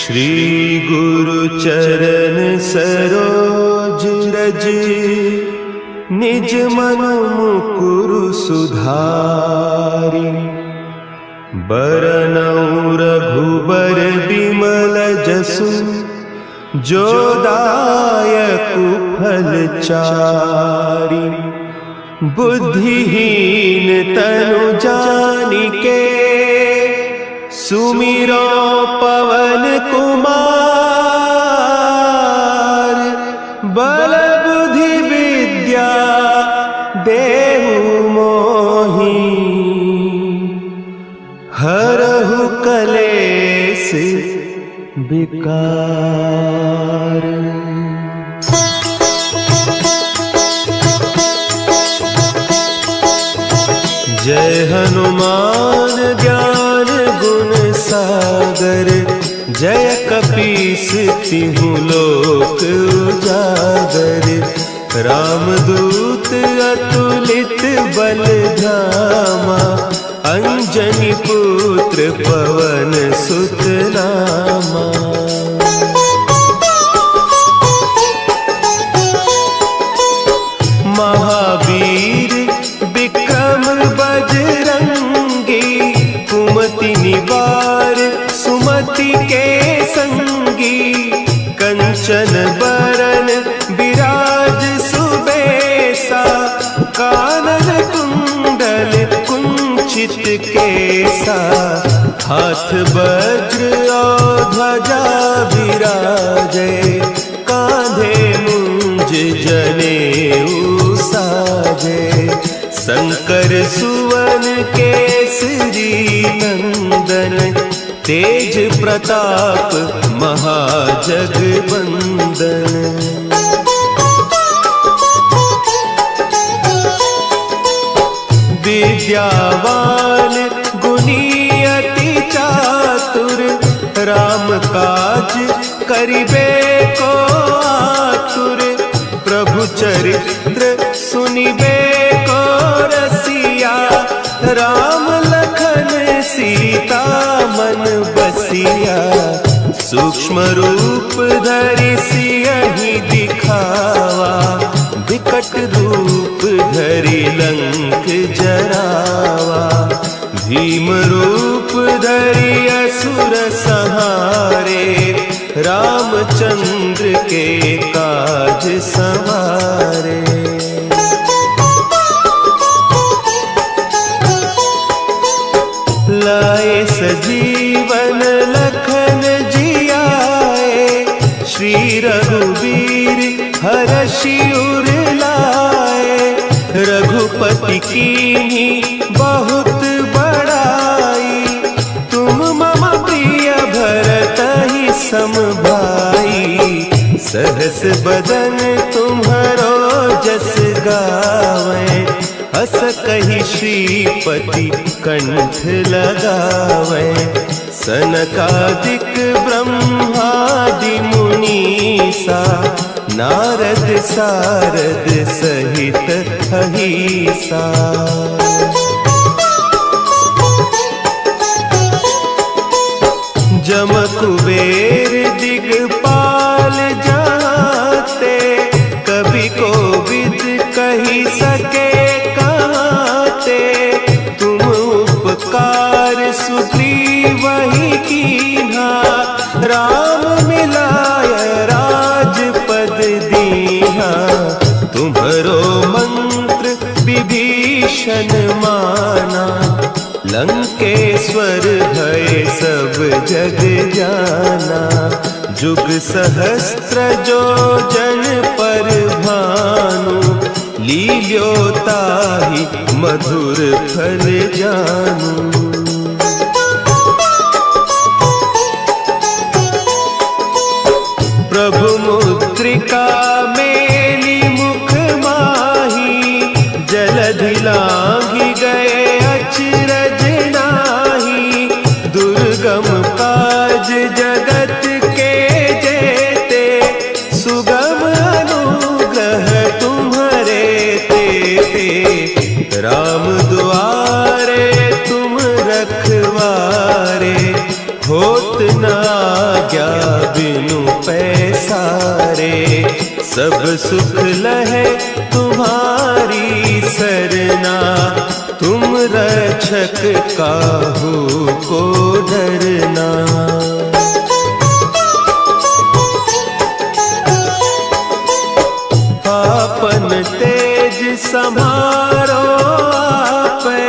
श्री गुरु चरण सरोज रज, निज मन मुकुरु सुधारि। बरनउँ रघुबर बिमल जसु, जो दायकु फल चारि। बुद्धिहीन तनु जानिके, सुमिरो पवन कुमार। बल बुद्धि विद्या देहु मोहि, हरहु कलेस विकार। जय हनुमान ज्ञान गुण सागर, जय कपीस तिहु लोक उजागर। रामदूत अतुलित बल धामा, अंजनी पुत्र पवन सुत नामा। महावीर विक्रम बजरंगी, कुमति निवार सुमति के संगी। कंचन बरन विराज सुबेसा, कानन कुंडल कुंचित केसा। हाथ वज्र और ध्वजा विराजे, कांधे मुंज जनेऊ साजे। शंकर सुवन केसरी नंदन, तेज प्रताप महाजगवंदन। विद्यावान गुणी अति चातुर, राम काज करिबे को आतुर। प्रभु चरित्र सुनिबे को रसिया, राम लखन सीता मन बसिया। सूक्ष्म रूप धरि सियहि दिखावा, विकट रूप धरि लंक जरावा। भीम रूप धरि असुर संहारे, रामचंद्र के काज सवारे। लाए सजीवन लखन जियाए, श्री रघुवीर हरषि उर लाए। रघुपति कीन्ही बहुत बड़ाई, तुम मम प्रिय भरतहि सम भाई। सहस बदन तुम्हरो जस गावें, हस कहि श्रीपति कंठ लगावें। सनकादिक ब्रह्मादि मुनीसा, नारद सारद सहित अहीसा। जम कुबेर दिगपाल जाते, कवि कोविद कहि सके कहते। तुम उपकार सुग्रीवहि कीन्हा, राम मिलाय राजपद दीन्हा। तुम्हरो मंत्र विभीषण माना, लंकेश्वर भय सब जग जाना। जुग सहस्त्र जो जन पर भानु, लील्यो ताहि मधुर फल जानू। प्रभु मुद्रिका मेली मुख माही, जलधि लांघि गए अचरज नाही। दुर्गम काज जगत के जेते, सुगम अनुग्रह तुम्हरे तेते। राम दुआरे तुम रखवारे, हो होत न आज्ञा बिनु पैसारे। सब सुख लहे तुम्हारी सरना, तुम रक्षक काहू को डरना। आपन तेज समारो आपे,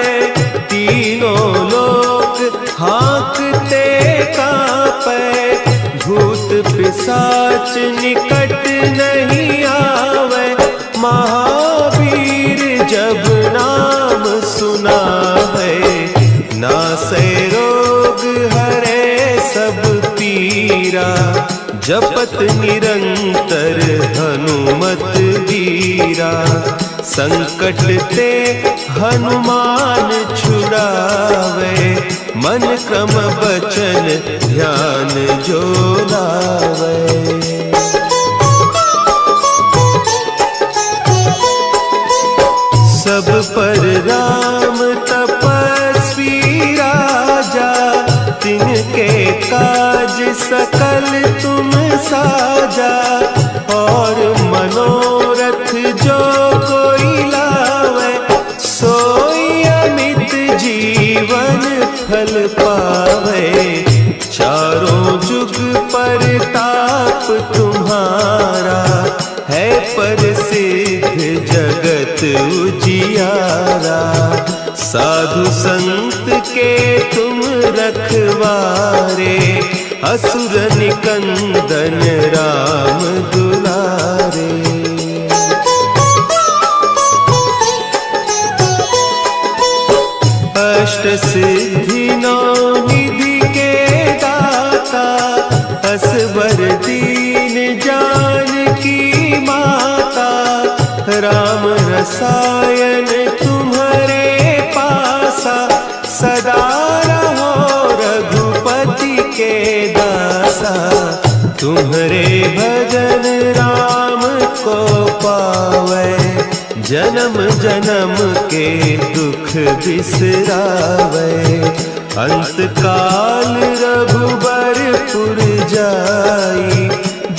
तीनों लोक हाँकते कांपे। भूत पिशाच निकट नहीं आवे, महावीर जब नाम सुनावे। नासै रोग हरे सब पीरा, जपत निरंतर हनुमत वीरा। संकट ते हनुमान छुड़ावे, मन क्रम बचन ध्यान जो लावे। सब पर राम तपस्वी राजा, तिनके काज सकल तुम साजा। और मनोरथ जो कोई लावे, सोई अमित जीवन फल पावे। चारों जुग परताप तुम्हारा, है प्रसिद्ध जगत उजियारा। साधु संत के तुम रखवारे, असुर निकंदन राम दुलारे। अष्ट सिद्धि नौ निधि के दाता, असवर दीन जानकी माता। राम रसायन तुम्हारे पासा, सदा रहो रघुपति के दासा। तुम्हारे भजन राम को पावे, जन्म जन्म के दुख बिसरावे। अंत काल रघुबरपुर जाई,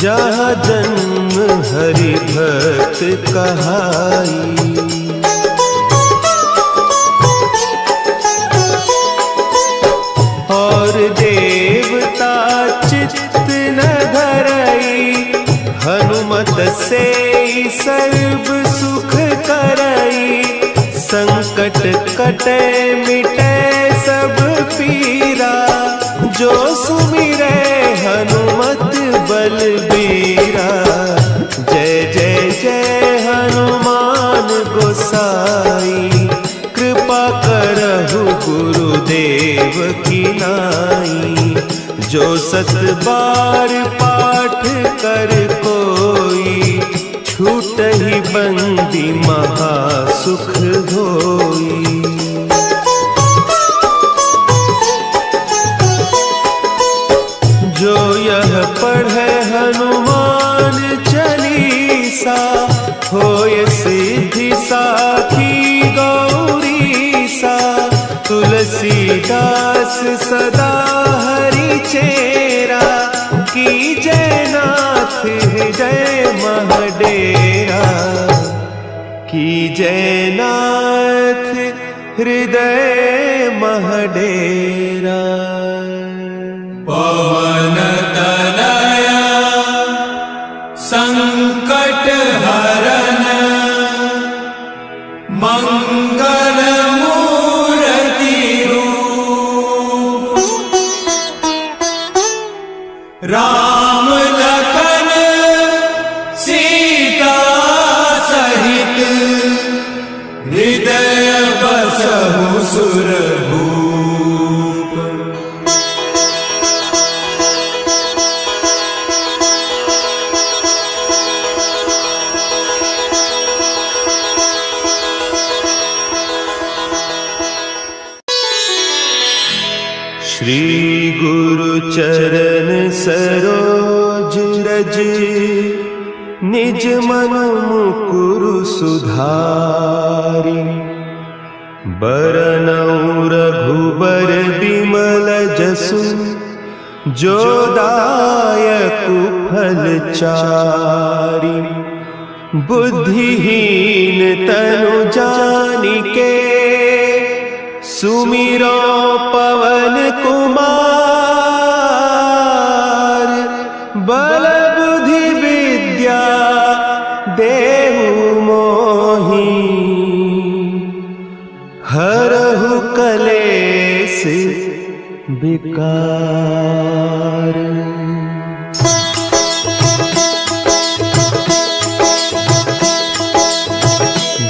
जहाँ जन्म हरि भक्त कहाई। और देवता चित्त न धरई, हनुमत से सर्व सुख करई। संकट कटे मिटे सब पीरा, जो सुमिरे हनुमत बलबीरा। जय जय जय हनुमान गोसाई, कृपा करहु गुरुदेव की नाई। जो सत बार पाठ कर कोई, छूटहि बंदी महासुख होई। जो यह पढ़े हनुमान चालीसा, होय सिद्धि साखी गौरीसा। तुलसीदास सदा हरि चेरा, की जय नाथ हृदय महडेरा। की जय नाथ हृदय महडेरा। पवन तनया संकट हरन, मंगल मूर्ति रूप। राम लखन सीता सहित, हृदय बसहु सुरभूप। श्री गुरु चरण सरोज रज, निज मन मुकुरु सुधारि। बरनउँ रघुबर बिमल जसु, जो दायक फलचारी। बुद्धिहीन तनु जानिके सुमिरो पवन कुमार। बल बुद्धि विद्या देहु मोहि हरहु कलेस विकार।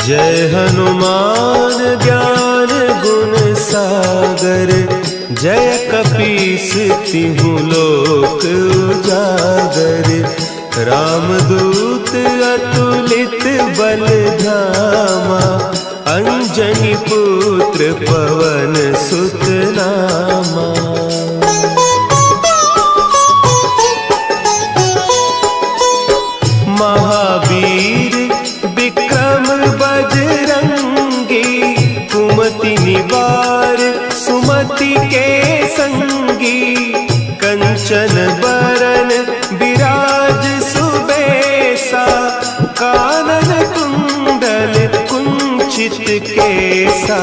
जय हनुमान ज्ञान गुण सागर। जय कपीस तिहु लोक उजागर। रामदूत अतुलित बल धामा। अंजनी पुत्र पवन सुत नामा। महावीर विक्रम बजरंगी। कुमति निवार सुमति के संगी। कंचन बरन विराज सुबेसा। कानन कुंडल कुंचित केसा।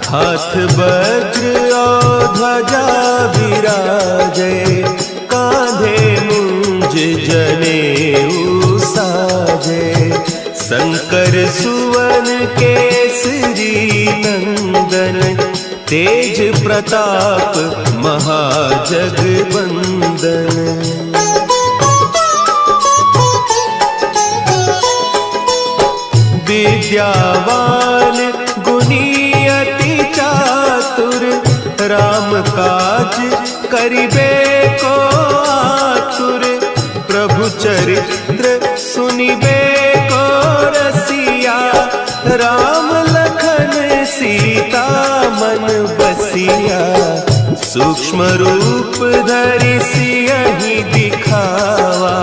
हाथ वज्र और ध्वजा विराजे। कांधे मुंज जनेऊ साजे। शंकर सुवन केसरी नंदन। तेज प्रताप महाजगवंदन। विद्यावान गुणी अति चातुर। राम काज करिबे को आतुर। प्रभु चरित्र सुनिबे को रसिया। राम लखन सीता मन बसिया। सूक्ष्म रूप धरि सियहि दिखावा।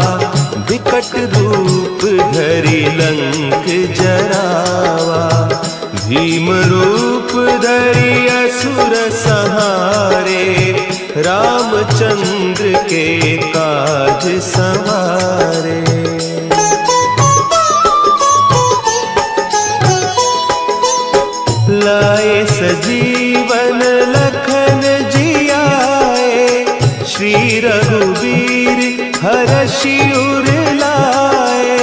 विकट रूप धरि लंक जरावा। भीम रूप धरि असुर संहारे। रामचंद्र के काज संवारे। लाए सजीवन लखन जियाए। श्री रघुवीर हरषि उर लाए।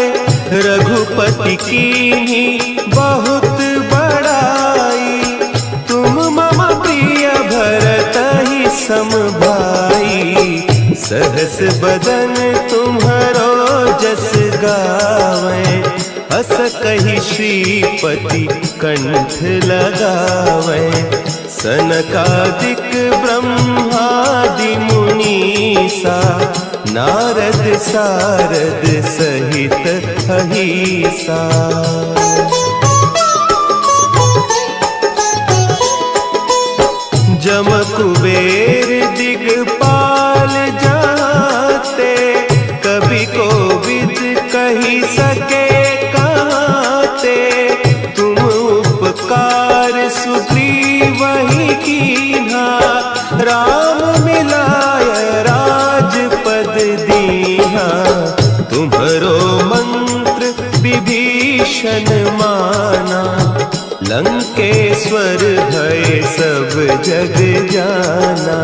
रघुपति कीन्ही बहुत बड़ाई। तुम मम प्रिय भरतहि सम भाई। सहस बदन तुम्हरो जस गावें। हस कहि श्रीपति कंठ लगावें। सनकादिक ब्रह्मादि मुनीसा। नारद सारद सहित अहीसा। जम कुबेर दिगपाल जाते। कवि कोविद कही सके कहते। तुम उपकार सुग्रीवहि कीन्हा। राम मिलाय राजपद दीन्हा। तुम्हरो मंत्र विभीषण माना। लंकेश्वर भय सब जग जाना।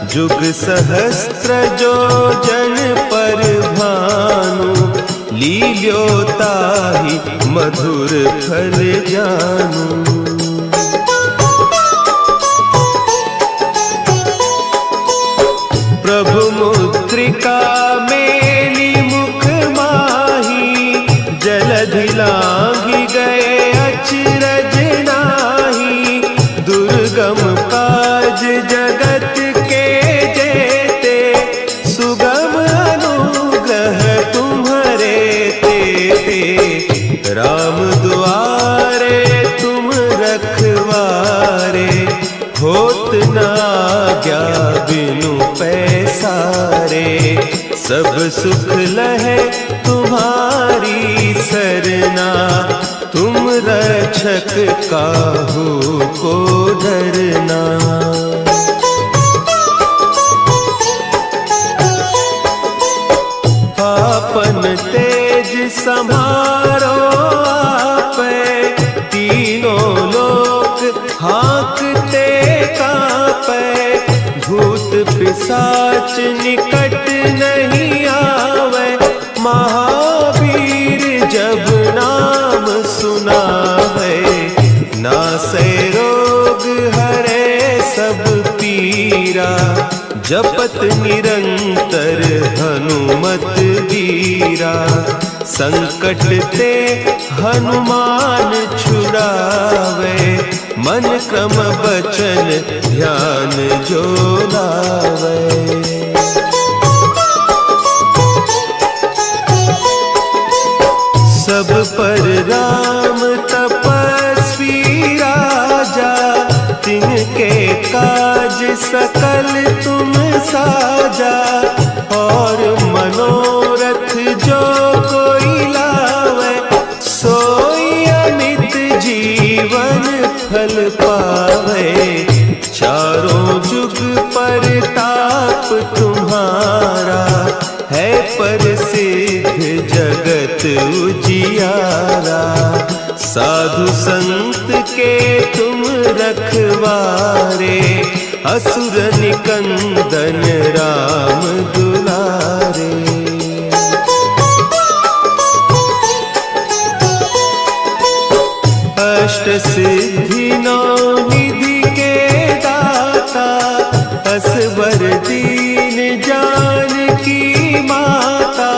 जुग सहस्त्र जो जन पर भानु। लील्यो ताहि मधुर फल जानू। प्रभु मुद्रिका मेली मुख माही। जलधि लांघि गए अचरज नाही। दुर्गम काज जगत के जेते। सुगम अनुग्रह तुम्हरे तेते। राम दुआरे तुम रखवारे। होत न आज्ञा बिनु पैसारे। सब सुख लहे तुम्हारी सरना। तुम रक्षक काहू को डरना। भूत पिशाच निकट नहीं आवे, महावीर जब नाम सुनावे। नासै रोग हरे सब पीरा, जपत निरंतर हनुमत वीरा। संकट ते हनुमान छुड़ावे, मन क्रम बचन ध्यान जो लावे। सब पर राम तपस्वी राजा, तिनके काज सकल तुम साजा। और मनोरथ जो कोई लावे, सोई अमित जीवन फल पावे। चारों जुग परताप तुम्हारा, है प्रसिद्ध जगत उजियारा। साधु संत के तुम रखवारे, असुर निकंदन राम दुलारे। अष्ट सिद्धि नौ निधि के दाता, असवर दीन जानकी माता।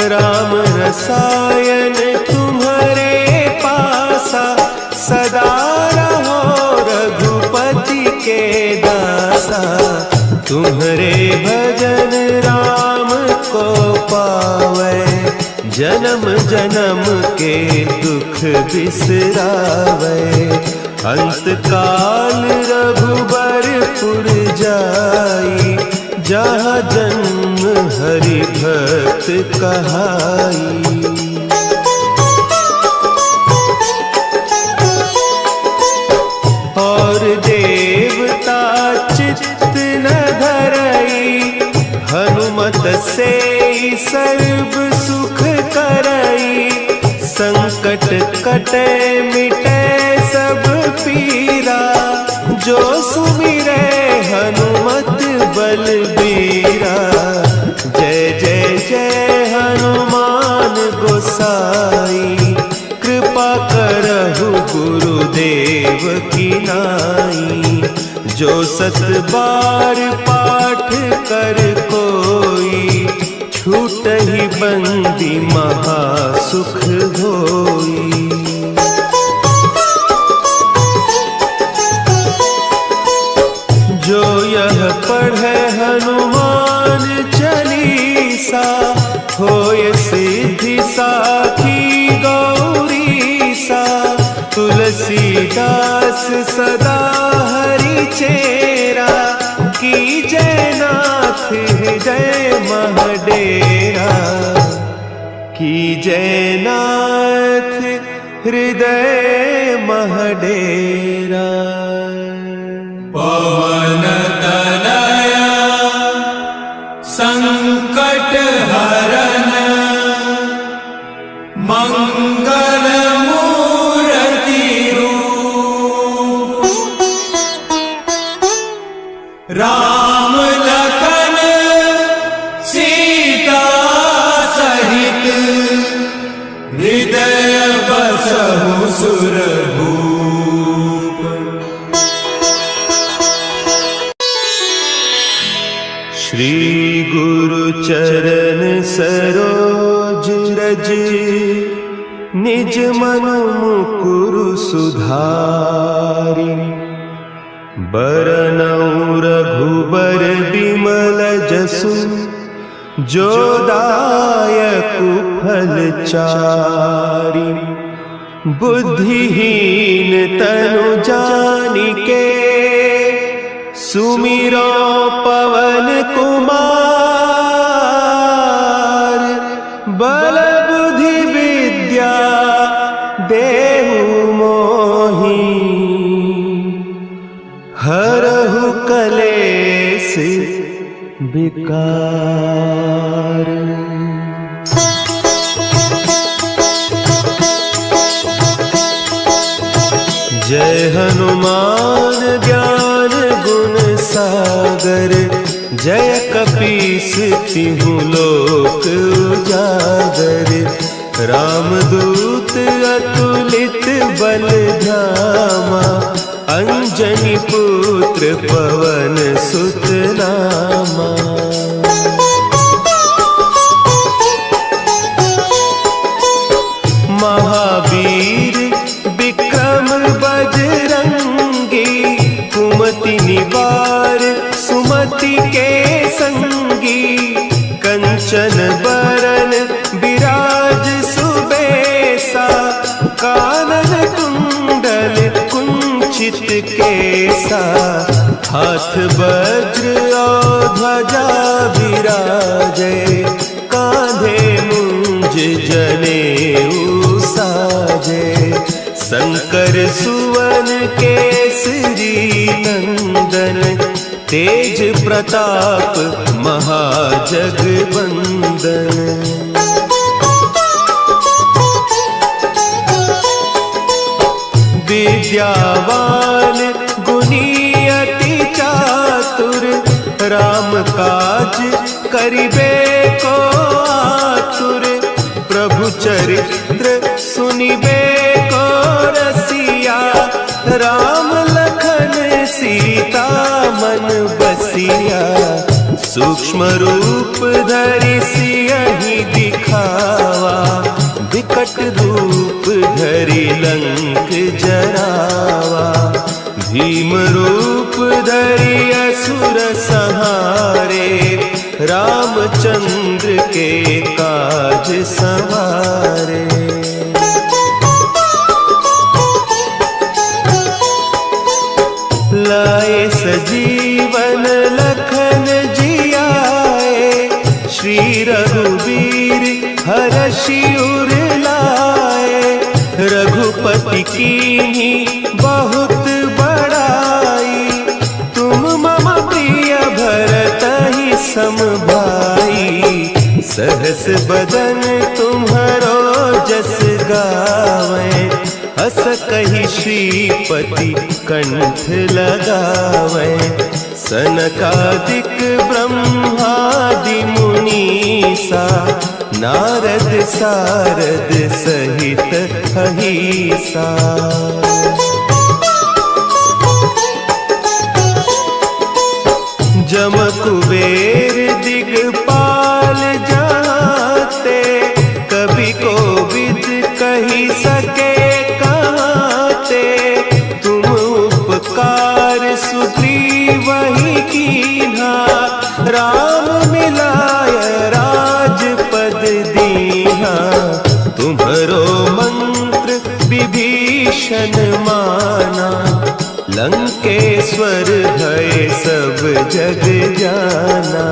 राम रसायन तुम्हारे पासा, सदा रहो रघुपति के दासा। तुम्हारे भजन राम को पावे, जन्म जन्म के दुख बिसरावे। अंत काल रघुबरपुर जाई, जहाँ जन्म हरि भक्त कहाई। और देवता चित्त न धरई, हनुमत से सर्व सुख करई। संकट कटे मिटे सब पीरा, जो सुमिरे हनुमत बलबीरा। जय जय जय हनुमान गोसाई, कृपा करहु गुरुदेव की नाई। जो सत बार पाठ कर कोई, छूटहि बंदी महासुख होई। जो यह पढ़े हनुमान चालीसा, होय सिद्धि साखी गौरीसा। तुलसीदास सदा हरि चेरा, की जय नाथ हृदय महडेरा। की जय नाथ हृदय महडेरा। पवन तनया संकट हरन, मंगल मूर्ति रूप। राम लखन सीता सहित, हृदय बसहु सुरभूप। श्री गुरु चरण सरोज रज, निज मन मुकुरु सुधारि। बरनउँ रघुबर बिमल जसु, जो दायकु फल चारि। बुद्धिहीन तनु जानिके, सुमिरो पवन कुमार। बल बुद्धि विद्या देहु मोहि, हरहु कलेस विकार। जय हनुमान ज्ञान गुण सागर, सागर, जय कपीस तिहु लोक उजागर। रामदूत अतुलित बल धामा, अंजनी पुत्र पवन सुत नामा। महावीर विक्रम बजरंगी, कुमति निवार सुमति के संगी। कंचन बरन विराज सुबेसा, कानन कुंडल कुंचित केसा। हाथ वज्र और ध्वजा विराजे, कांधे मुंज जनेऊ साजे। शंकर सुवन केसरी नंदन, तेज प्रताप महाजगबंदन। विद्यावान गुणी अति चातुर, राम काज करिबे को आतुर। प्रभु चरित्र सुनिबे को रसिया, राम लखन सीता मन बसिया। सूक्ष्म रूप धरि सियहि दिखावा, विकट रूप धरि लंक जरावा। भीम रूप धरि असुर संहारे, रामचंद्र के काज संवारे। लाए सजीवन लखन जियाए, श्री रघुवीर हरषि उर लाए। रघुपति कीन्ही बहुत बड़ाई, तुम मम प्रिय भरतहि सम भाई। सहस बदन तुम्हरो जस गावें, हस कहि श्रीपति कंठ लगावें। सनकादिक ब्रह्मादि मुनीसा, नारद सारद सहित अहीसा। जम कुबेर दिगपाल जाते, कवि कोविद कही सके कहते। तुम उपकार सुग्रीवहि कीन्हा, राम मिलाय राजपद दीन्हा। तुम्हरो मंत्र विभीषण माना, लंकेश्वर भय सब जग जाना।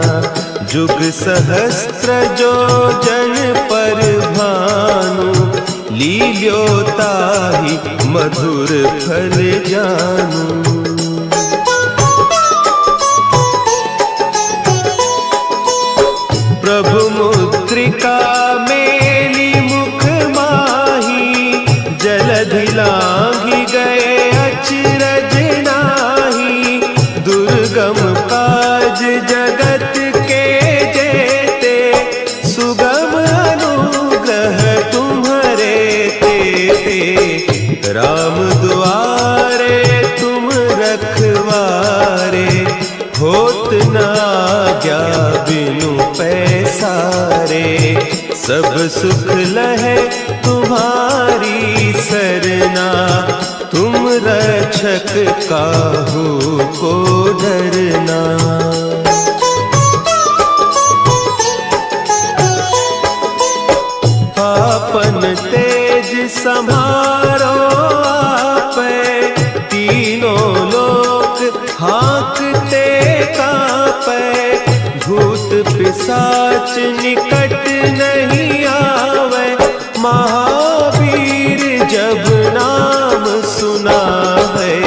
जुग सहस्त्र जो जन पर भानु, लील्योताहि मधुर फल जानू। प्रभु मुद्रिका मेली मुख माही, जलधि लांघि गए अचरज नाही। दुर्गम काज जगत के जेते, सुगम अनुग्रह तुम्हरे तेते। राम दुआरे तुम रखवारे, होत न आज्ञा बिनु पैसारे। सब सुख लहे तुम्हारी सरना, तुम रक्षक काहू को डरना। आपन तेज संभारो आपै, तीनों लोक हाँकते कांपै। भूत पिशाच निकट नहीं आवे, महावीर जब नाम सुना है।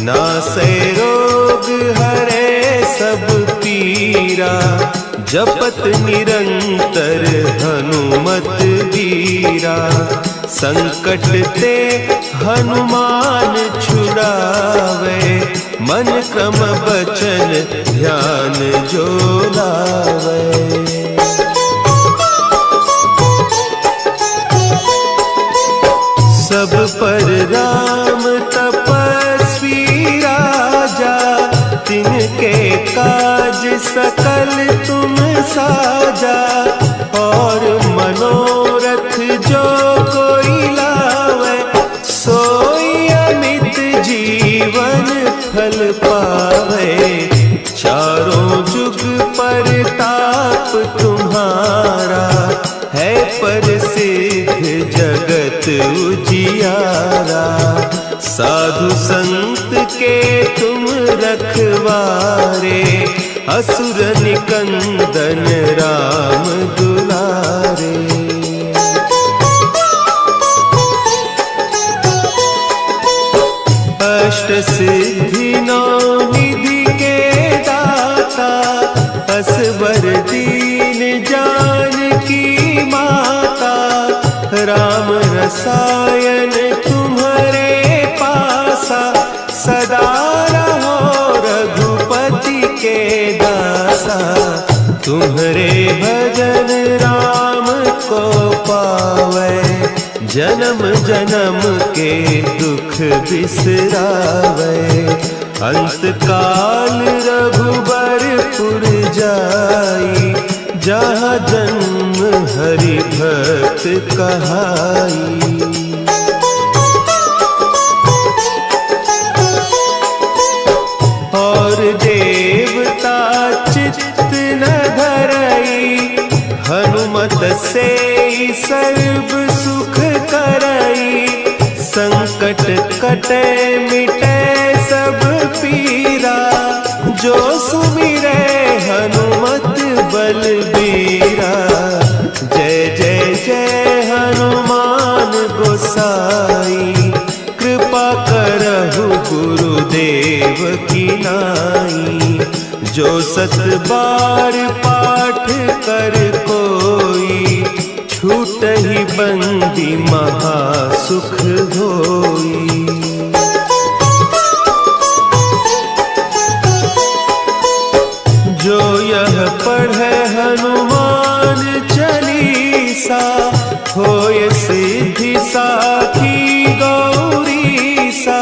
नासै रोग हरे सब पीरा, जपत निरंतर हनुमत वीरा। संकट ते हनुमान छुड़ावे, मन क्रम बचन ध्यान जो लावे। सब पर राम तपस्वी राजा, तिनके काज सकल तुम साजा। और मनोरथ जो कोई लावे, सोई अमित जीवन फल पावे। चारों जुग परताप तुम्हारा, है प्रसिद्ध जगत उजियारा। साधु संत के तुम रखवारे, असुर निकंदन राम दुलारे। अष्ट सिद्धि नौ निधि के दाता, असवर दीन जानकी माता। राम रसायन तुम्हारे पासा, सदा रहो रघुपति के दासा। तुम्हारे भजन राम को पावे, जन्म जन्म के दुख बिसरावे। अंत काल रघुबरपुर जाई, जहाँ जन्म हरि भक्त कहाई। और देवता चित्त न धरई, हनुमत से सर्व सुख करई। संकट कटे मिटे सब पीरा, जो सुमिरे हनुमत बलबीरा। जय जय जय हनुमान गोसाई, कृपा करहु गुरुदेव की नाई। जो सत बार पाठ कर कोई, छूटहि बंदी महासुख होई। जो यह पढ़े हनुमान चालीसा, होय सिद्धि साखी गौरीसा।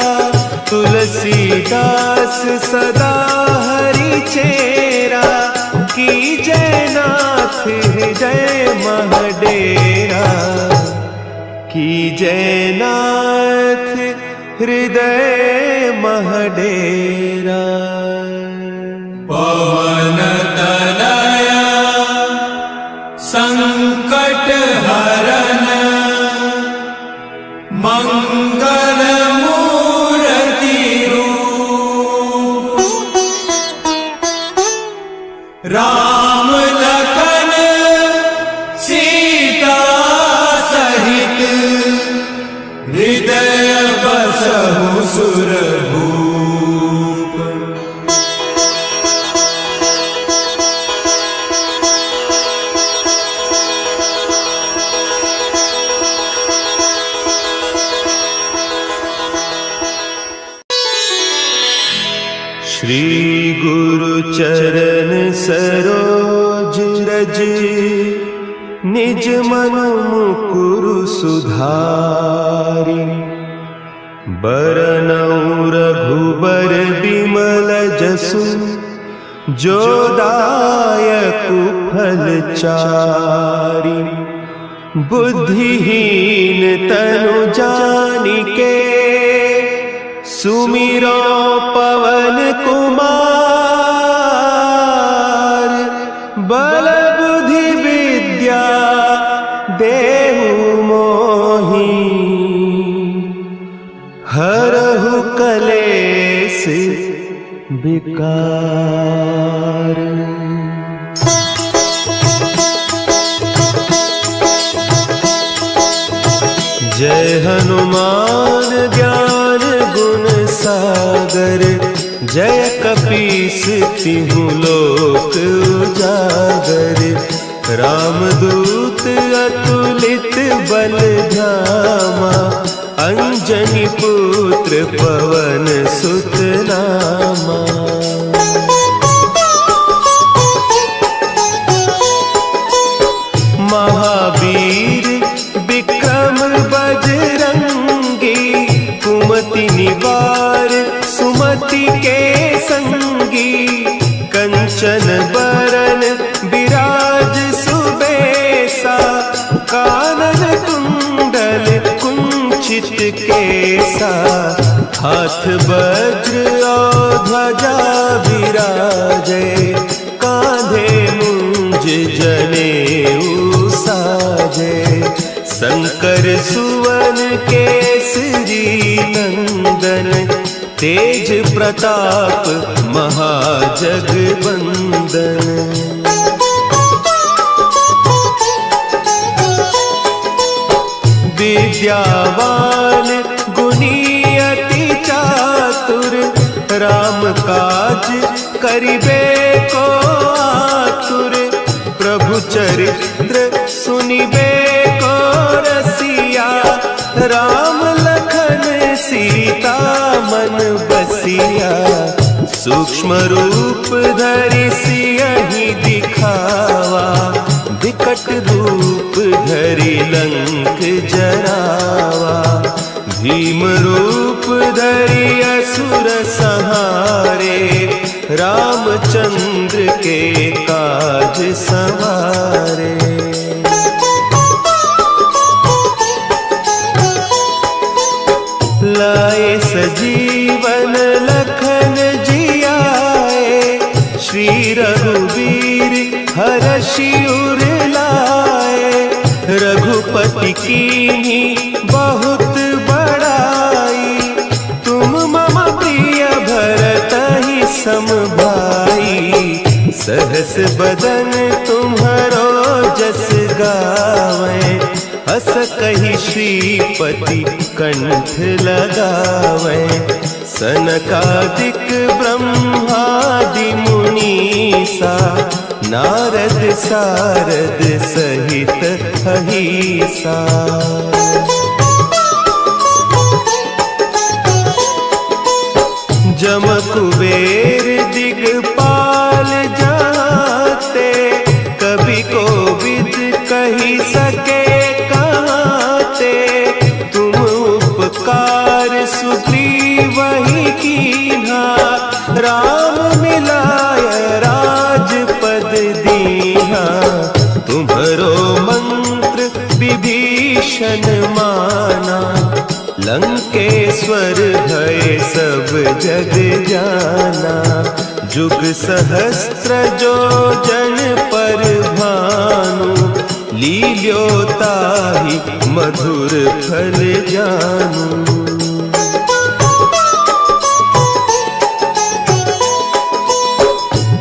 तुलसीदास सदा हरि चेरा, की जयनाथ हृदय महडेरा। की जयनाथ हृदय महडेरा। पवन तनया संकट हरन, मंगल मूर्ति रूप। राम लखन सीता सहित, हृदय बसहु सुरभूप। श्री गुरु चरण सरोज रज, निज मन मुकुरु सुधारि। बरनउँ रघुबर बिमल जसु, जो दायकु फल चारि। बुद्धिहीन तनु जानिके, सुमिरो पवन कुमार। बल बुद्धि विद्या देहु मोहि, हरहु कलेस विकार। जय हनुमान ज्ञान गुण सागर, जय कपीस तिहु लोक उजागर। रामदूत अतुलित बल धाम, अंजनी पुत्र पवन सुत नामा। महावीर विक्रम बजरंगी, कुमति निवार सुमति के संगी। कंचन बरन विराज सुबेसा, कानन कुंडल कुंचित केसा। हाथ वज्र और ध्वजा विराजे, कांधे मुंज जनेऊ साजे। शंकर सुवन केसरी नंदन, तेज प्रताप महाजगबंदन। विद्यावान गुणी अति चातुर, राम काज करिबे को आतुर। प्रभु चरित्र सुनिबे को रसिया, राम लखन सीता मन बसिया। सूक्ष्म रूप धरि सियहि दिखावा, विकट रूप धरि लंक जरावा। भीम रूप धरि असुर संहारे, रामचंद्र के काज संवारे। लाए सजीवन लखन जियाए, श्री रघुवीर हरषि उर लाए। रघुपति कीन्ही बहुत बड़ाई, तुम मम प्रिय भरतहि सम भाई। सहस बदन तुम्हरो जस गावें, हस कहि श्रीपति कंठ लगावें। सनकादिक ब्रह्मादि मुनीसा, नारद सारद सहित अहीसा। जम कुबेर दिगपाल जाते, कवि कोविद कही सके कहते। तुम उपकार सुग्रीवहि कीन्हा, राम मिलाय राजपद दीन्हा। तुम्हरो मंत्र विभीषण माना, लंकेश्वर भय सब जग जाना। जुग सहस्त्र जो जन पर भानु, लील्योताहि मधुर फल जानू।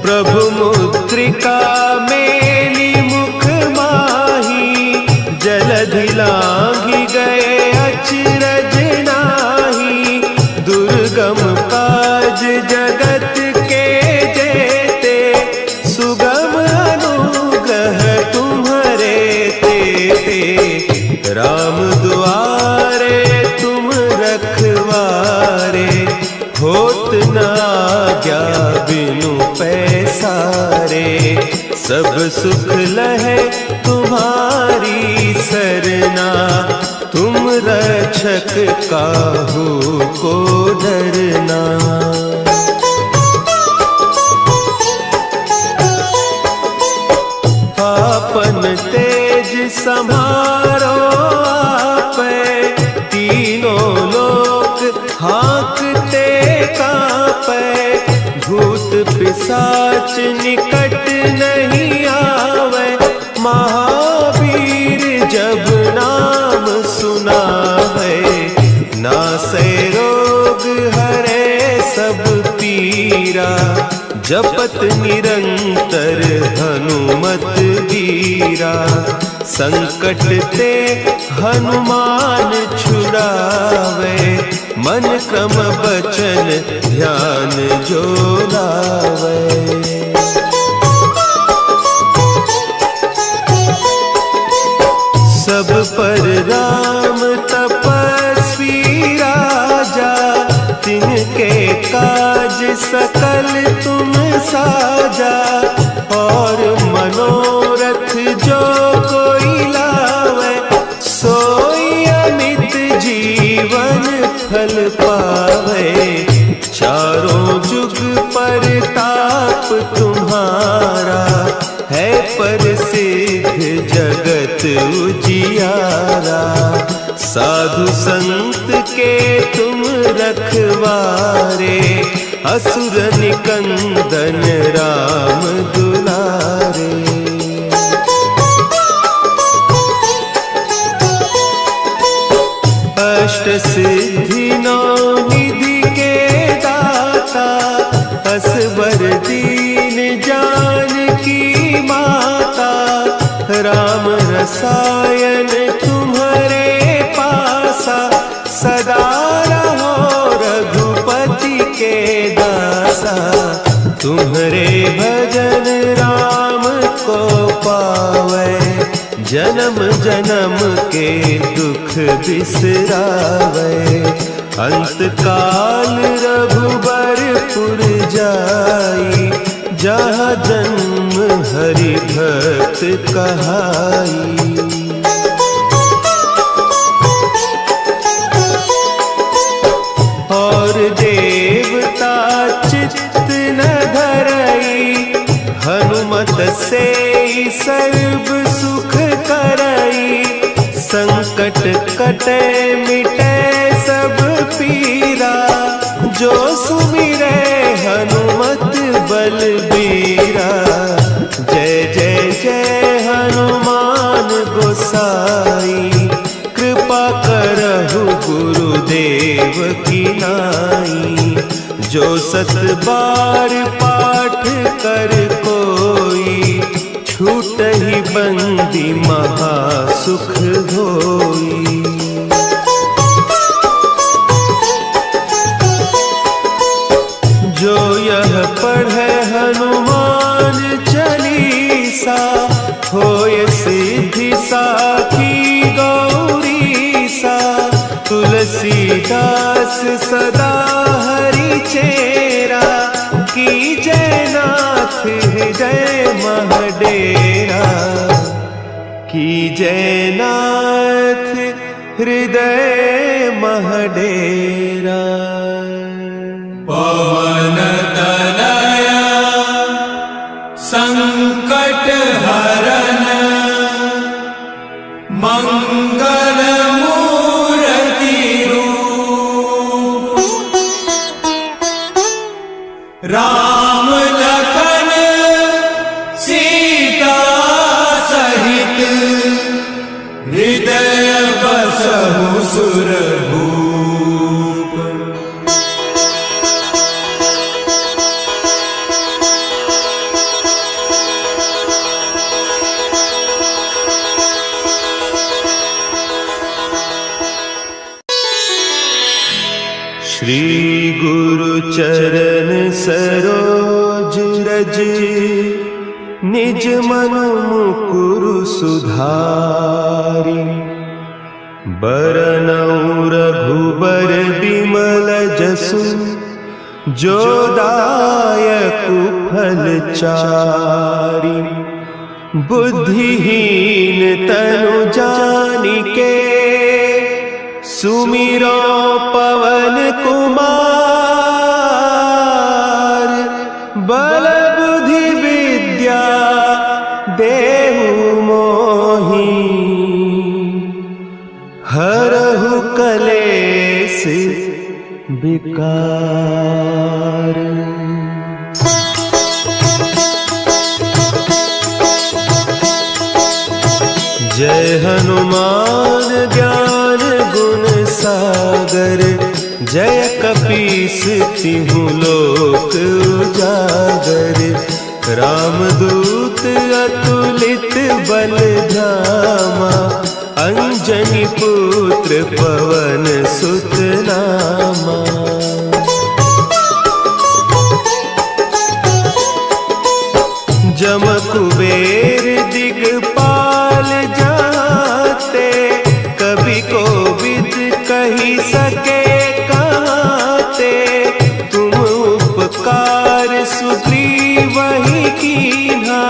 प्रभु मुद्रिका मेली मुख माही, जलधि लांघि गए अचरज नाही। दुर्गम काज जगत के जेते, सुगम अनुग्रह तुम्हरे तेते। राम दुआरे तुम रखवारे, होत न आज्ञा बिनु पैसारे। सब सुख लहे तुम्हारी सरना, तुम रक्षक काहू को डरना। आपन तेज समारो आपै, तीनों लोक हाँकते कांपै। भूत पिशाच निकट नहीं आवे, महावीर जब नाम सुनावे। नासै रोग हरे सब पीरा, जपत निरंतर हनुमत वीरा। संकट ते हनुमान छुड़ावे, मन क्रम बचन ध्यान जो लावे। सब पर राम तपस्वी जगत उजियारा। साधु संत के तुम रखवारे, असुर निकंदन राम दुलारे। अष्ट सिद्धि नौ निधि के दाता, असबर दीन जानकी माता। राम रसायन तुम्हारे पासा, सदा रहो रघुपति के दासा। तुम्हारे भजन राम को पावे, जन्म जन्म के दुख बिसरावे। अंत काल रघुबरपुर जाई, जहाँ जन्म हरि भक्त कहाई। और देवता चित्त न धरई, हनुमत से सर्व सुख करई। संकट कटे मिटे सब पीरा, जो सुमिरे हनुमत बलबीरा। जय जय जय हनुमान गोसाई, कृपा करहु गुरुदेव की नाई। जो सत बार पाठ कर कोई, छूटहि बंदी महा सुख होई। जो यह पढ़े हनुमान चालीसा, होय सिद्धि साखी गौरीसा। तुलसीदास सदा हरि चेरा, की जयनाथ हृदय महडेरा। की जयनाथ हृदय महडेरा। पवन तनया संकट हरन, मंगल मूर्ति रूप। राम लखन सीता सहित, हृदय बसहु सुरभूप। श्री गुरु चरण सरोज रज, निज मन मुकुरु सुधारि। बरनउँ रघुबर बिमल जसु, जो दायकु फल चारि। बुद्धिहीन तनु जानिके, सुमिरो पवन कुमार। बल बुद्धि विद्या देहु मोहि, हरहु कलेस विकार। जय हनुमान ज्ञान गुण सागर, जय कपीस तिहु लोक उजागर। रामदूत अतुलित बल धामा, अंजनी पुत्र पवन सुत नामा। जम कुबेर दिगपाल जाते, कभी कोविद कही सके कहते। तुम उपकार सुग्रीव ही कीन्हा,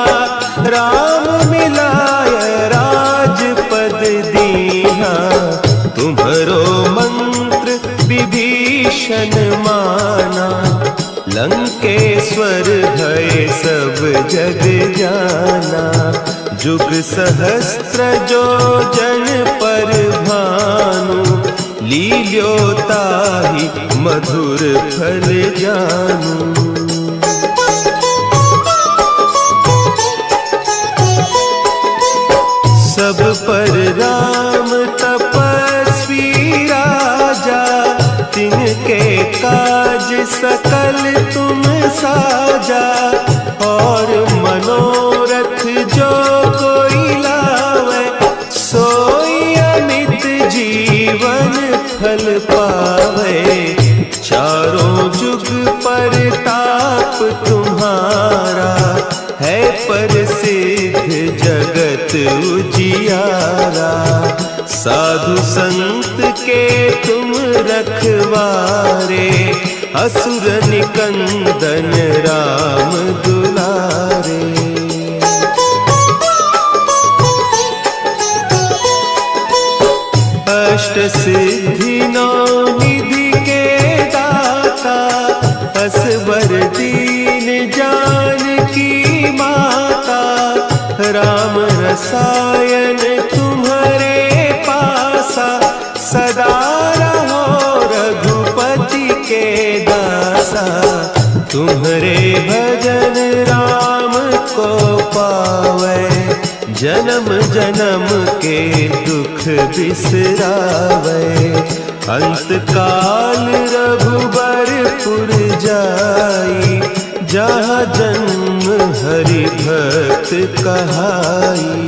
राम मिलाय राजपद दीन्हा। तुम्हरो मंत्र विभीषण माना, लंकेश्वर भय सब जग जाना। जुग सहस्त्र जो जन पर भानु, लील्योताहि मधुर फल जानू। सब पर राम तपस्वी राजा, तिनके काज सकल तुम साजा। और मनोरथ जो कोई लावे, सोई अमित जीवन फल पावे। चारों जुग पर ताप तुम्हारा, है प्रसिद्ध जगत उजियारा। साधु संत के तुम रखवारे, असुर निकंदन राम दुलारे। अष्ट सिद्धि नौ निधि के दाता, असवर दीन जानकी माता। राम रसायन तुम्हारे पासा, सदा रहो रघुपति के दासा। तुम्हारे भजन राम को पावे, जन्म जन्म के दुख बिसरावे। अंत काल रघुबरपुर जाई, जहाँ जन्म हरि भक्त कहाई।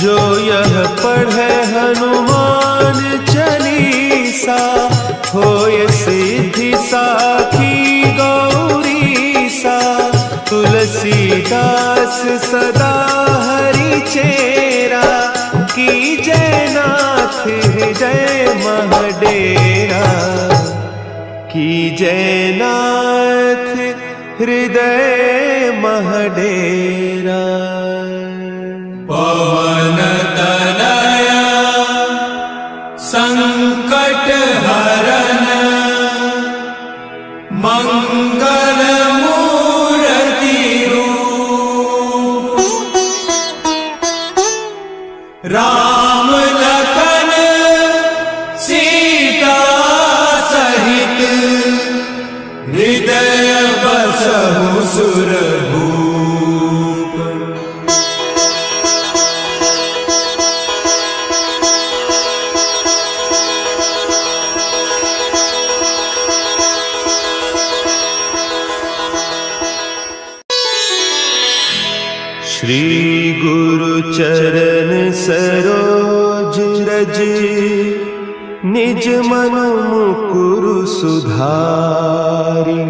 जो यह पढ़े हनुमान चालीसा, होय सिद्धि साखी गौरीसा। तुलसीदास सदा हरि चेरा, की जयनाथ हृदय महडेरा। की जयनाथ हृदय महडेरा। पवन तनया संकट हरन, मंगल मूर्ति रूप। राम लखन सीता सहित, हृदय बसहु सुरभूप। श्री गुरु चरण सरोज रज, निज मन मुकुरु सुधारि।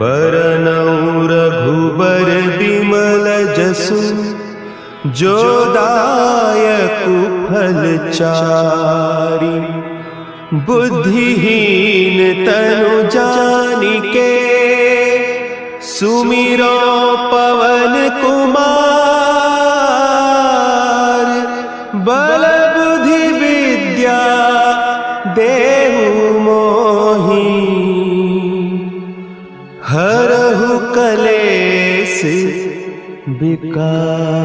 बरनउँ रघुबर बिमल जसु, जो दायकु फल चारि। बुद्धिहीन तनु जानिके, सुमिरो पवन कुमार। बल बुद्धि विद्या देहु मोहि, हरहु कलेस विकार।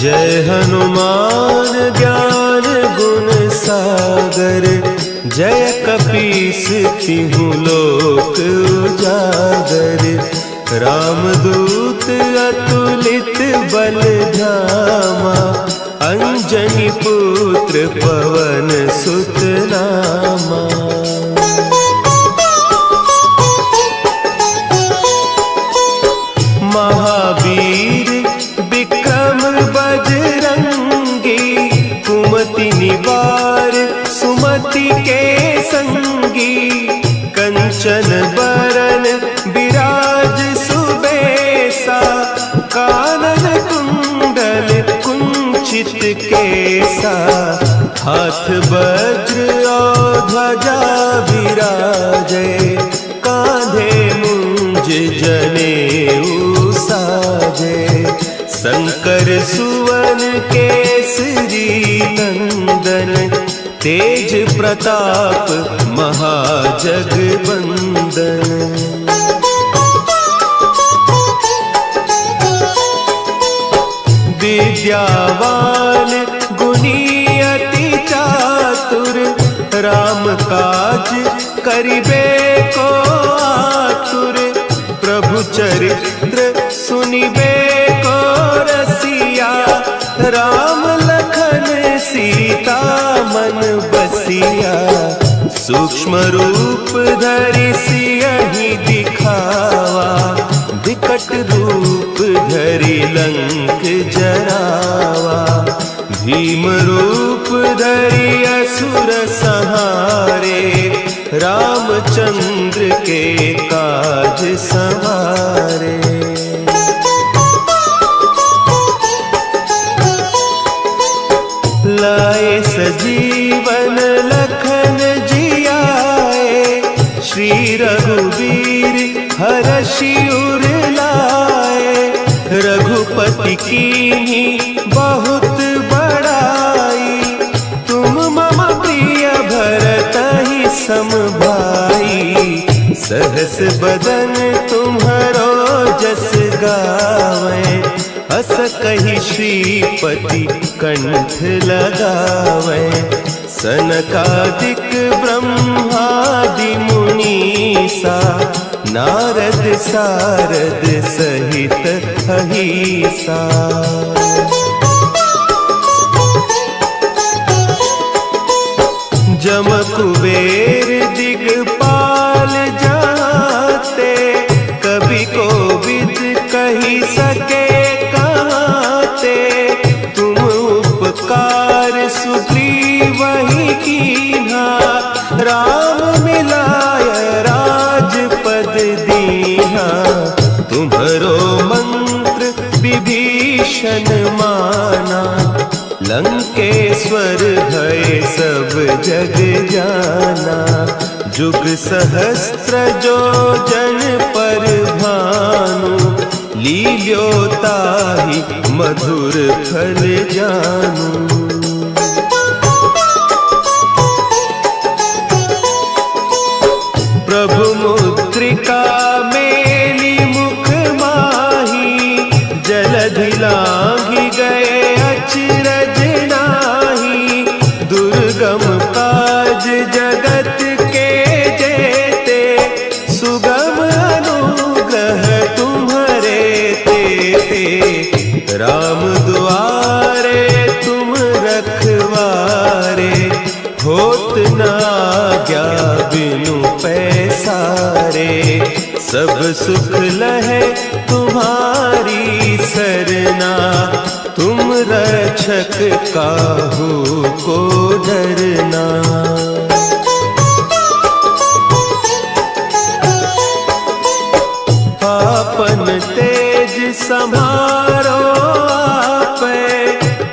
जय हनुमान ज्ञान गुण सागर, जय कपीस तिहु लोक उजागर। रामदूत अतुलित बल धामा, अंजनी पुत्र पवन सुत नामा। महावीर विक्रम बजरंगी, कुमति निवार सुमति के संगी। कंचन बरन विराज सुबेसा, कानन कुंडल कुंचित केसा। हाथ वज्र और ध्वजा विराजे, कांधे मुंज जनेऊ साजे। शंकर सुवन केसरी नंदन, तेज प्रताप महाजगबंदन। विद्यावान गुणी अति चातुर, राम काज करिबे को आतुर। प्रभु चरित्र सुनिबे को रसिया, राम लखन सीता मन बसिया। सूक्ष्म रूप धरि सियहि दिखावा, विकट रूप धरि लंक जरावा। भीम रूप धरि असुर संहारे, रामचंद्र के काज संवारे। लाए सजीवन लखन जियाए, श्री रघुवीर हरषि उर लाए। रघुपति कीन्ही बहुत बड़ाई, तुम मम प्रिय भरतहि सम भाई। सहस बदन तुम्हरो जस गावें, हस कहि श्रीपति कंठ लगावें। सनकादिक ब्रह्मादि मुनीसा, नारद सारद सहित अहीसा। जम कुबेर दिगपाल जाते, कवि कोविद कही सके कहते। तुम उपकार सुग्रीवहि कीन्हा, राम मिलाय राजपद दीन्हा। तुम्हरो मंत्र विभीषण माना, लंकेश्वर भय सब जग जाना। जुग सहस्त्र जो जन पर भानु, लील्योताहि मधुर फल जानू। प्रभु मुद्रिका मेली मुख माही, जलधि लांघि गए अचरज नाही। दुर्गम काज जगत के जेते, सुगम अनुग्रह तुम्हरे तेते। राम दुआरे तुम रखवारे, होत न आज्ञा बिनु पैसारे। सब सुख लहे तुम्हारी सरना, तुम रक्षक काहू को डरना। आपन तेज समारो आपे,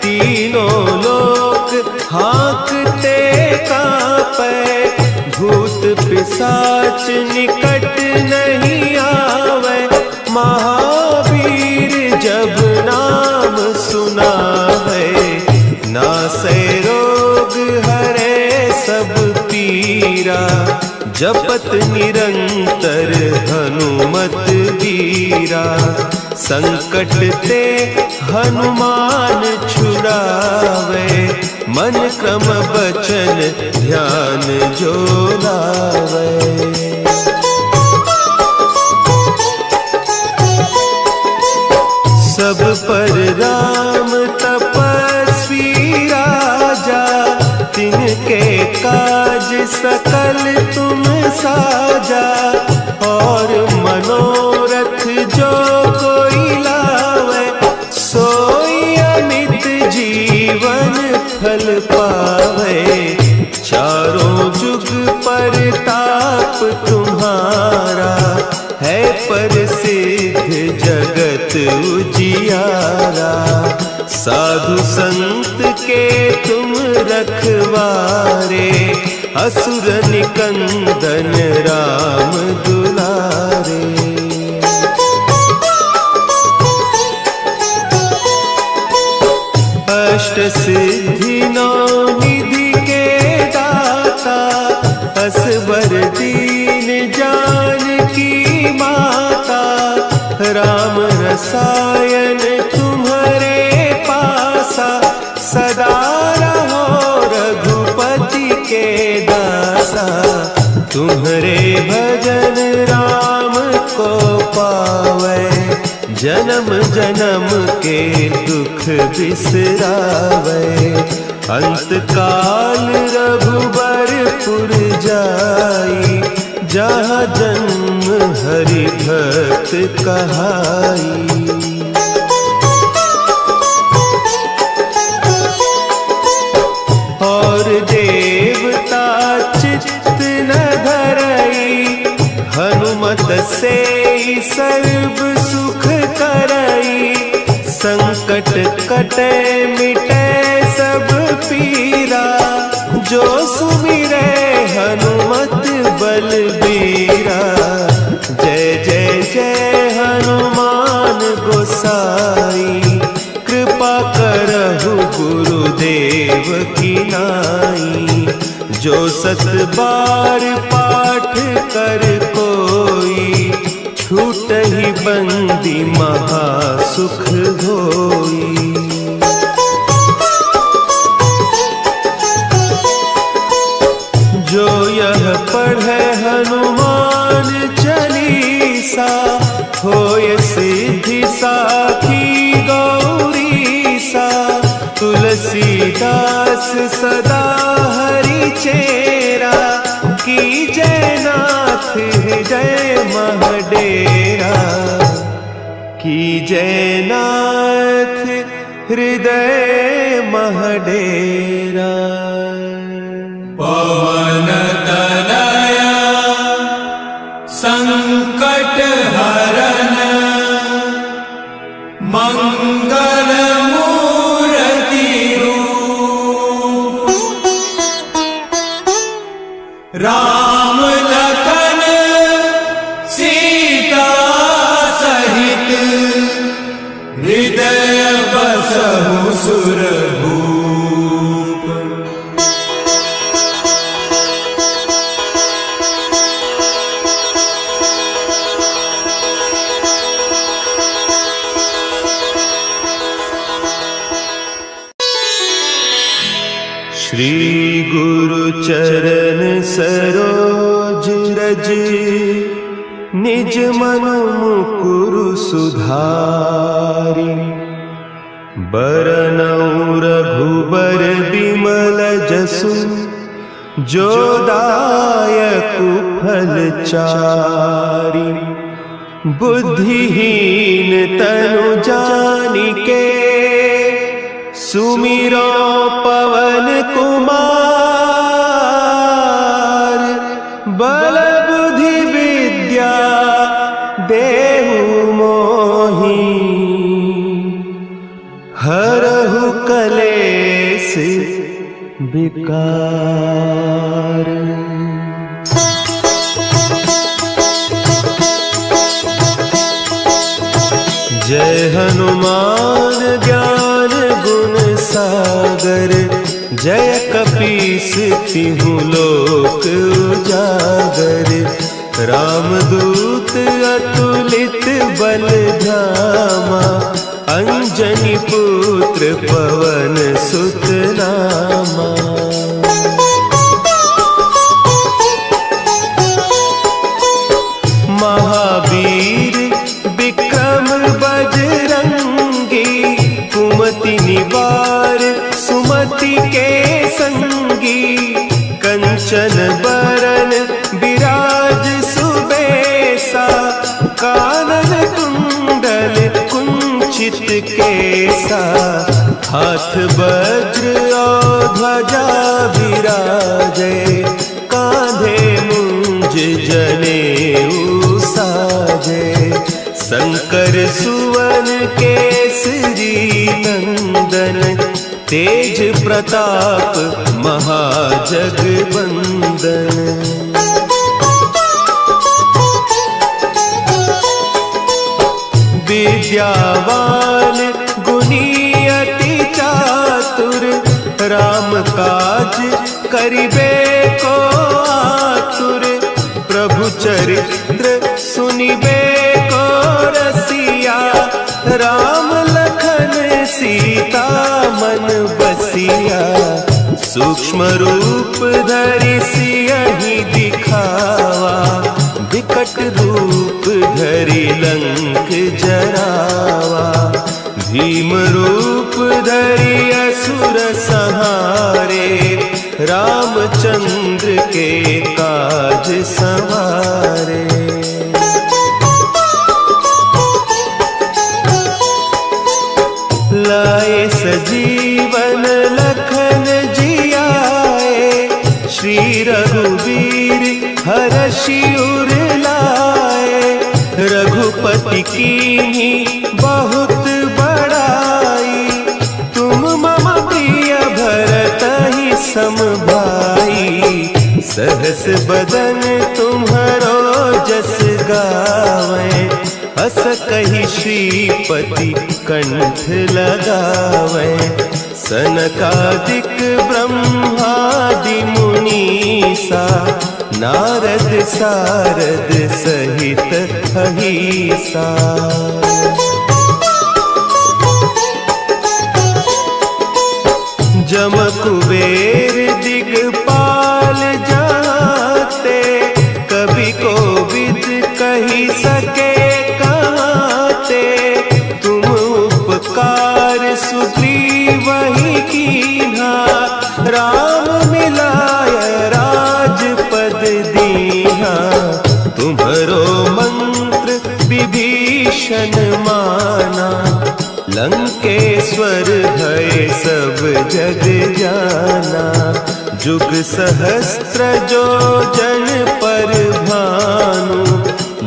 तीनों लोक हाँकते कांपे। भूत पिशाच निकट नहीं आवे, महावीर जब नाम सुना है। नासै रोग हरे सब पीरा, जपत निरंतर हनुमत बीरा। संकट ते हनुमान छुड़ावे, मन क्रम बचन ध्यान जो लावे। सब पर राम तपस्वी राजा, तिनके काज सकल तुम साजा। और मनोरथ जो कोई लावे, सोई अमित जीवन फल पावे। चारों जुग परताप तुम्हारा, है प्रसिद्ध जगत उजियारा। साधु संत के तुम रखवारे, असुर निकंदन राम दुलारे। अष्ट सिद्धि नौ निधि के दाता, असबर दीन जानकी माता, राम रसायन तुम्हारे पासा, सदा रहो रघुपति के दासा। तुम्हारे भजन राम को पावे, जन्म जन्म के दुख बिसरावे। अंत काल रघुबरपुर जाई, जहाँ जन्म हरि भक्त कहाई। और देवता चित्त न धरई, हनुमत से सर्व सुख करई। संकट कटे मिटे सब पीरा, जो सुमिरे हनुमत बलबीरा। जय जय जय हनुमान गोसाई, कृपा करहु गुरुदेव की नाई। जो सत बार पाठ कर कोई, छूट ही बंदी महा सुख होई। जो यह पढ़े हनुमान चालीसा, होय सिद्धि साखी गौरीसा। तुलसीदास सदा हरि चेरा, की जयनाथ हृदय महडेरा। की जयनाथ हृदय महडेरा। पवन तनया संकट हरन, मंगल मूर्ति रूप। राम लखन सीता सहित, हृदय बसहु सुरभूप। श्री गुरु चरण सरोज रज, निज मन मुकुरु सुधारि। बरनउँ रघुबर बिमल जसु, जो दायकु फल चारि। बुद्धिहीन तनु जानिके, सुमिरो पवन कुमार। बल बुद्धि विद्या देहु मोहि, हरहु कलेस विकार। जय हनुमान ज्ञान गुण सागर, जय कपीस तिहु लोक उजागर। रामदूत अतुलित बल धामा, अंजनी पुत्र पवन सुत नामा। महावीर विक्रम बजरंगी, कुमति निवार सुमति के संगी। कंचन बरन विराज सुबेसा, कानन कुंडल कुंचित केसा। हाथ वज्र और ध्वजा विराजे, कांधे मुंज जनेऊ साजे। शंकर सुवन केसरी नंदन, तेज प्रताप महाजगवंदन। विद्यावान गुणी अति चार, राम काज करिबे को आतुर, प्रभु चरित्र सुनिबे को रसिया। राम लखन सीता मन बसिया, सूक्ष्म रूप धरि सियहि दिखावा। विकट रूप धरि लंक जरावा, भीम रूप धरि असुर संहारे। रामचंद्र के काज संवारे। लाए सजीवन लखन जियाए, श्री रघुवीर हरषि उर लाए। रघुपति कीन्ही बहुत बड़ाई, तुम मम प्रिय भरतहि सम भाई। सहस बदन तुम्हरो जस गावें, हस कहि श्रीपति कंठ लगावें। सनकादिक ब्रह्मादि मुनीसा, नारद सारद सहित अहीसा। जम कुबेर दिगपाल जाते, कवि कोविद कही सके कहते। तुम उपकार सुग्रीवहि कीन्हा, राम मिलाय राजपद दीन्हा। तुम्हरो मंत्र विभीषण माना, लंकेश्वर भय सब जग जाना। जुग सहस्त्र जो जन पर भानु,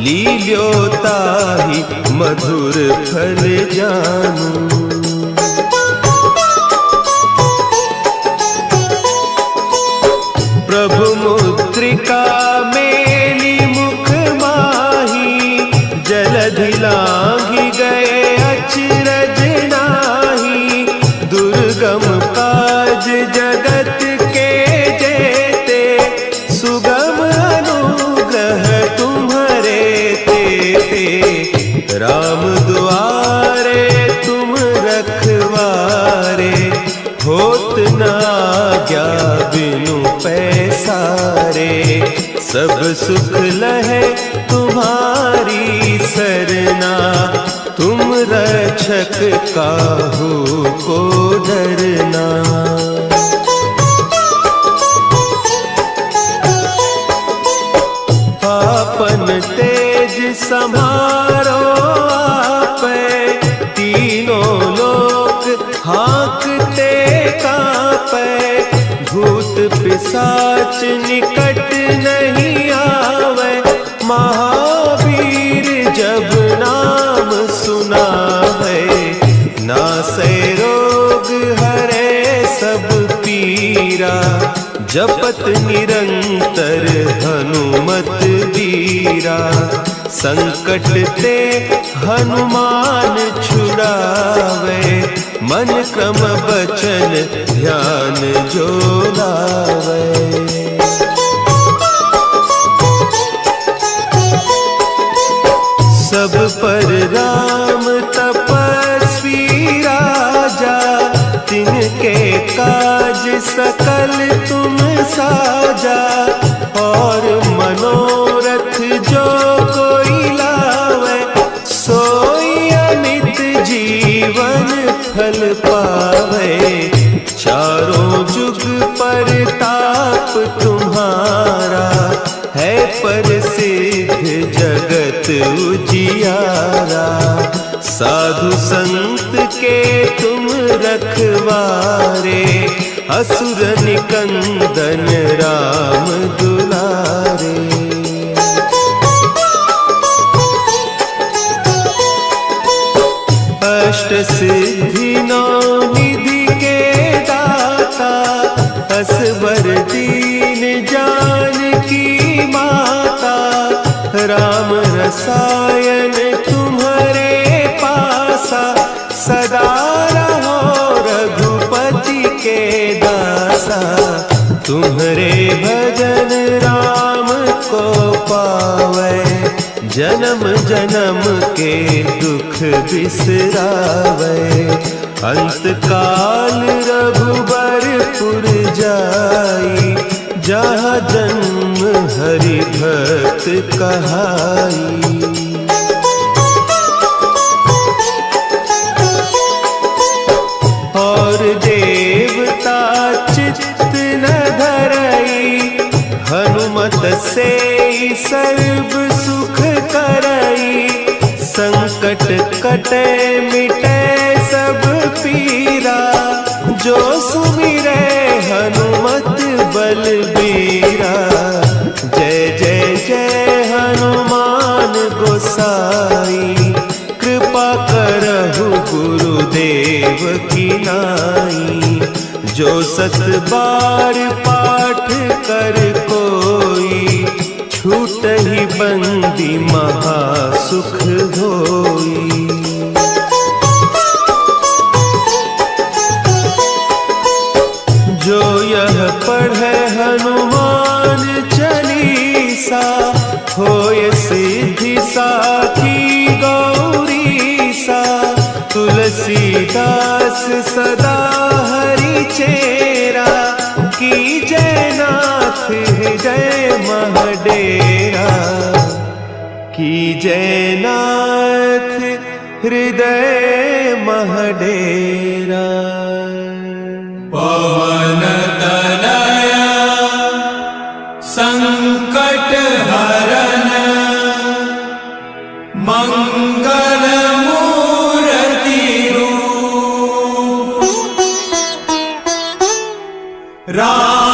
लील्योताहि मधुर फल जानू। प्रभु मुद्रिका मेली मुख माही, जलधि लांघि गए अचरज नाही। दुर्गम काज जगत के जेते, सुगम अनुग्रह तुम्हरे तेते। राम दुआरे तुम रखवारे, होत न आज्ञा बिनु पैसारे। सब सुख लहे तुम्हारी सरना, तुम रक्षक काहू को डरना। आपन तेज समारो आपै, तीनों लोक हाँकते कांपै। भूत पिशाच निकट नहीं आवे, महावीर जब नाम सुनावे। नासै रोग हरे सब पीरा, जपत निरंतर हनुमत बीरा। संकट ते हनुमान छुड़ावे, मन क्रम बचन ध्यान जो लावे। सब पर राम तपस्वी राजा, तिनके काज सकल तुम साजा। और मनोरथ जो कोई लावे, सोई अमित जीवन फल पावे। चारों जुग परताप तुम्हारा, है प्रसिद्ध जगत उजियारा। साधु संत के तुम रखवारे, असुर निकंदन राम दुलारे। अष्ट सिद्धि नौ निधि के दाता, असवर दीन जानकी माता। राम रसायन तुम्हारे पासा, सदा रहो रघुपति के दासा। तुम्हारे भजन राम को पावे, जन्म जन्म के दुख बिसरावे। अंत काल रघुबरपुर जाई, जहाँ जन्म हरि भक्त कहाई। और देवता चित्त न धरई, हनुमत से सर्व सुख करई। संकट कटे मिटे सब पीरा, जो सुमिरे हनुमत बलबीरा। जय जय जय हनुमान गोसाई, कृपा करहु गुरुदेव की नाई। जो सत बार पाठ कर कोई, छूटहि बंदी महा सुख होई। जो यह पढ़े हनुमान चालीसा, होय सिद्धि साखी गौरीसा। तुलसीदास सदा हरि चेरा, की जयनाथ हृदय महडेरा। की जयनाथ हृदय महडेरा। पवन तनया संकट हरन, मंगल मूर्ति रूप। राम